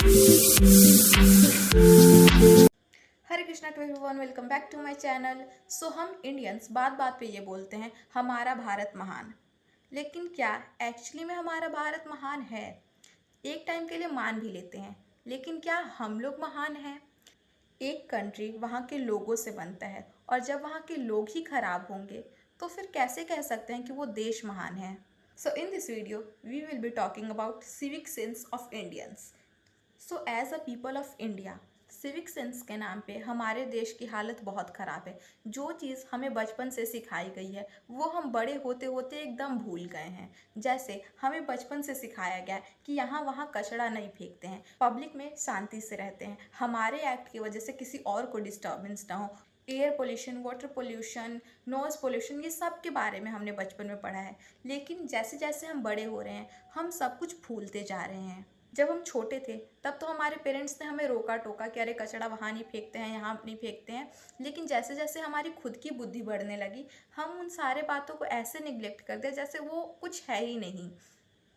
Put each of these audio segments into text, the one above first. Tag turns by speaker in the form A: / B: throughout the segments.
A: Hare Krishna to everyone, welcome back to my channel. So हम Indians बात बात पे ये बोलते हैं हमारा भारत महान, लेकिन क्या एक्चुअली में हमारा भारत महान है? एक टाइम के लिए मान भी लेते हैं, लेकिन क्या हम लोग महान हैं? एक कंट्री वहाँ के लोगों से बनता है, और जब वहाँ के लोग ही खराब होंगे तो फिर कैसे कह सकते हैं कि वो देश महान है? So in this video we will be talking about civic sense of Indians. So as a people of India, civic sense के नाम पे हमारे देश की हालत बहुत ख़राब है। जो चीज़ हमें बचपन से सिखाई गई है वो हम बड़े होते होते एकदम भूल गए हैं। जैसे हमें बचपन से सिखाया गया है कि यहाँ वहाँ कचरा नहीं फेंकते हैं, पब्लिक में शांति से रहते हैं, हमारे एक्ट की वजह से किसी और को डिस्टर्बेंस ना हो। Air pollution, water pollution, noise pollution, ये सब के बारे में हमने बचपन में पढ़ा है। लेकिन जैसे जैसे हम बड़े हो रहे हैं हम सब कुछ भूलते जा रहे हैं। जब हम छोटे थे तब तो हमारे पेरेंट्स ने हमें रोका टोका कि अरे कचरा वहाँ नहीं फेंकते हैं, यहाँ नहीं फेंकते हैं। लेकिन जैसे जैसे हमारी खुद की बुद्धि बढ़ने लगी हम उन सारे बातों को ऐसे निग्लेक्ट कर दिया जैसे वो कुछ है ही नहीं।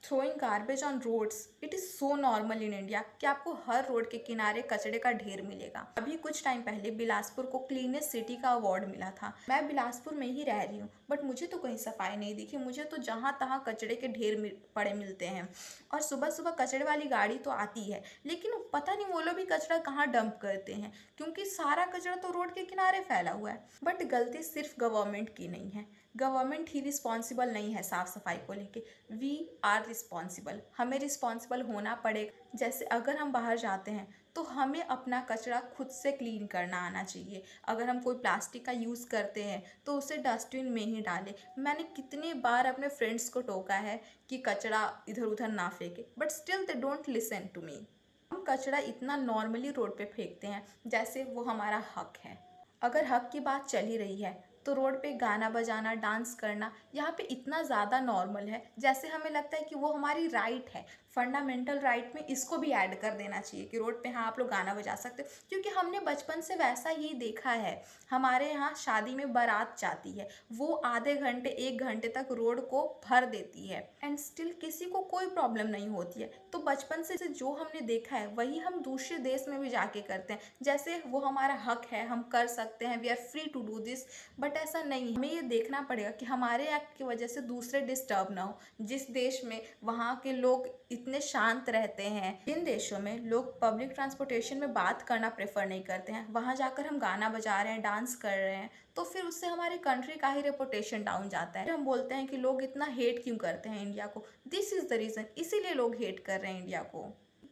A: Throwing garbage on roads, it is so normal in India कि आपको हर रोड के किनारे कचड़े का ढेर मिलेगा। अभी कुछ टाइम पहले बिलासपुर को क्लीनेस्ट सिटी का अवार्ड मिला था। मैं बिलासपुर में ही रह रही हूँ, बट मुझे तो कहीं सफाई नहीं दिखी। मुझे तो जहाँ तहाँ कचड़े के ढेर पड़े मिलते हैं। और सुबह सुबह कचड़े वाली गाड़ी तो आती है, लेकिन पता नहीं वो लोग भी कचरा कहाँ डंप करते हैं, क्योंकि सारा कचरा तो रोड के किनारे फैला हुआ है। बट गलती सिर्फ गवर्नमेंट की नहीं है, गवर्नमेंट ही रिस्पॉन्सिबल नहीं है साफ़ सफाई को लेके। वी आर रिस्पॉन्सिबल, हमें रिस्पॉन्सिबल होना पड़ेगा। जैसे अगर हम बाहर जाते हैं तो हमें अपना कचरा खुद से क्लीन करना आना चाहिए। अगर हम कोई प्लास्टिक का यूज़ करते हैं तो उसे डस्टबिन में ही डालें। मैंने कितनी बार अपने फ्रेंड्स को टोका है कि कचरा इधर उधर ना फेंके, but still they don't listen to me. हम कचरा इतना नॉर्मली रोड पे फेंकते हैं जैसे वो हमारा हक है। अगर हक की बात चल ही रही है तो रोड पे गाना बजाना, डांस करना यहाँ पे इतना ज़्यादा नॉर्मल है जैसे हमें लगता है कि वो हमारी राइट है। फंडामेंटल राइट में इसको भी ऐड कर देना चाहिए कि रोड पे हाँ आप लोग गाना बजा सकते हो, क्योंकि हमने बचपन से वैसा ही देखा है। हमारे यहाँ शादी में बारात जाती है, वो आधे घंटे 1 घंटे तक रोड को भर देती है एंड स्टिल किसी को कोई प्रॉब्लम नहीं होती है। तो बचपन से जो हमने देखा है वही हम दूसरे देश में भी जाके करते हैं, जैसे वो हमारा हक है, हम कर सकते हैं, we are free to do this. But ऐसा नहीं है। हमें ये देखना पड़ेगा कि हमारे एक्ट की वजह से दूसरे डिस्टर्ब ना हो। जिस देश में वहाँ के लोग इतने शांत रहते हैं, जिन देशों में लोग पब्लिक ट्रांसपोर्टेशन में बात करना प्रेफर नहीं करते हैं, वहाँ जाकर हम गाना बजा रहे हैं, डांस कर रहे हैं, तो फिर उससे हमारी कंट्री का ही रेपुटेशन डाउन जाता है। हम बोलते हैं कि लोग इतना हेट क्यों करते हैं इंडिया को, दिस इज़ द रीज़न, इसीलिए लोग हेट कर रहे हैं इंडिया को।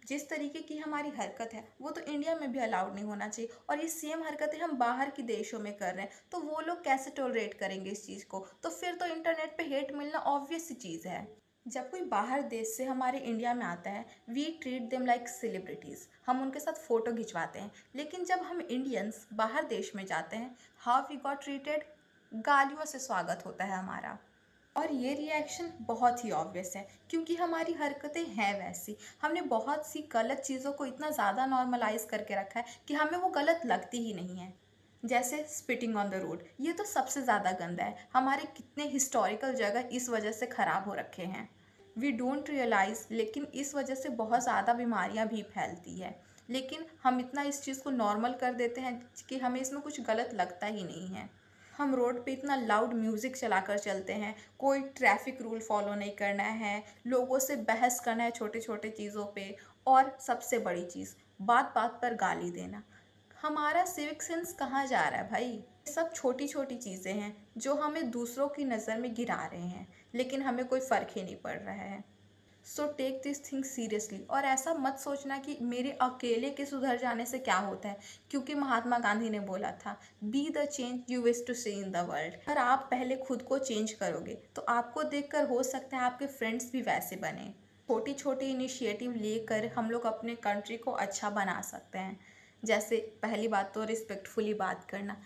A: जिस तरीके की हमारी हरकत है वो तो इंडिया में भी अलाउड नहीं होना चाहिए, और ये सेम हरकतें हम बाहर के देशों में कर रहे हैं, तो वो लोग कैसे टॉलरेट करेंगे इस चीज़ को? तो फिर तो इंटरनेट पे हेट मिलना ऑब्वियस सी चीज़ है। जब कोई बाहर देश से हमारे इंडिया में आता है we treat them like celebrities, हम उनके साथ फ़ोटो खिंचवाते हैं। लेकिन जब हम इंडियंस बाहर देश में जाते हैं, हाउ वी गॉट ट्रीटेड? गालियों से स्वागत होता है हमारा। और ये रिएक्शन बहुत ही ऑब्वियस है, क्योंकि हमारी हरकतें हैं वैसी। हमने बहुत सी गलत चीज़ों को इतना ज़्यादा नॉर्मलाइज करके रखा है कि हमें वो गलत लगती ही नहीं है। जैसे स्पिटिंग ऑन द रोड, ये तो सबसे ज़्यादा गंदा है। हमारे कितने हिस्टोरिकल जगह इस वजह से ख़राब हो रखे हैं, वी डोंट रियलाइज़। लेकिन इस वजह से बहुत ज़्यादा बीमारियां भी फैलती है, लेकिन हम इतना इस चीज़ को नॉर्मल कर देते हैं कि हमें इसमें कुछ गलत लगता ही नहीं है। हम रोड पे इतना लाउड म्यूज़िक चलाकर चलते हैं, कोई ट्रैफिक रूल फॉलो नहीं करना है, लोगों से बहस करना है छोटे छोटे चीज़ों पे, और सबसे बड़ी चीज़ बात बात पर गाली देना। हमारा सिविक सेंस कहाँ जा रहा है भाई? ये सब छोटी छोटी चीज़ें हैं जो हमें दूसरों की नज़र में गिरा रहे हैं, लेकिन हमें कोई फ़र्क ही नहीं पड़ रहा है। So take this thing seriously, और ऐसा मत सोचना कि मेरे अकेले के सुधर जाने से क्या होता है, क्योंकि महात्मा गांधी ने बोला था be the change you wish to see in the world. अगर आप पहले खुद को चेंज करोगे तो आपको देखकर हो सकता है आपके फ्रेंड्स भी वैसे बने। छोटी छोटी इनिशिएटिव लेकर हम लोग अपने कंट्री को अच्छा बना सकते हैं। जैसे पहली बात तो रिस्पेक्टफुली बात करना,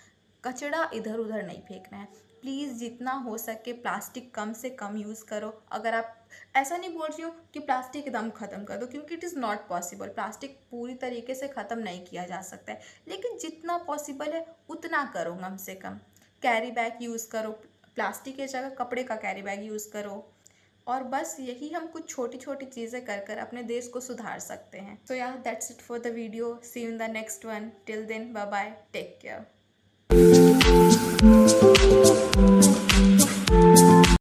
A: कचरा इधर उधर नहीं फेंकना है। प्लीज़ जितना हो सके प्लास्टिक कम से कम यूज़ करो। अगर आप, ऐसा नहीं बोल रही हूँ कि प्लास्टिक एकदम ख़त्म कर दो, क्योंकि it is not possible. Plastic पूरी तरीके से ख़त्म नहीं किया जा सकता है, लेकिन जितना पॉसिबल है उतना करो। कम से कम कैरी बैग यूज़ करो, प्लास्टिक की जगह कपड़े का कैरी बैग यूज़ करो। और बस यही हम कुछ छोटी छोटी चीज़ें कर कर अपने देश को सुधार सकते हैं। So yeah that's it for the video. See you in the next one. Till then bye bye, take care.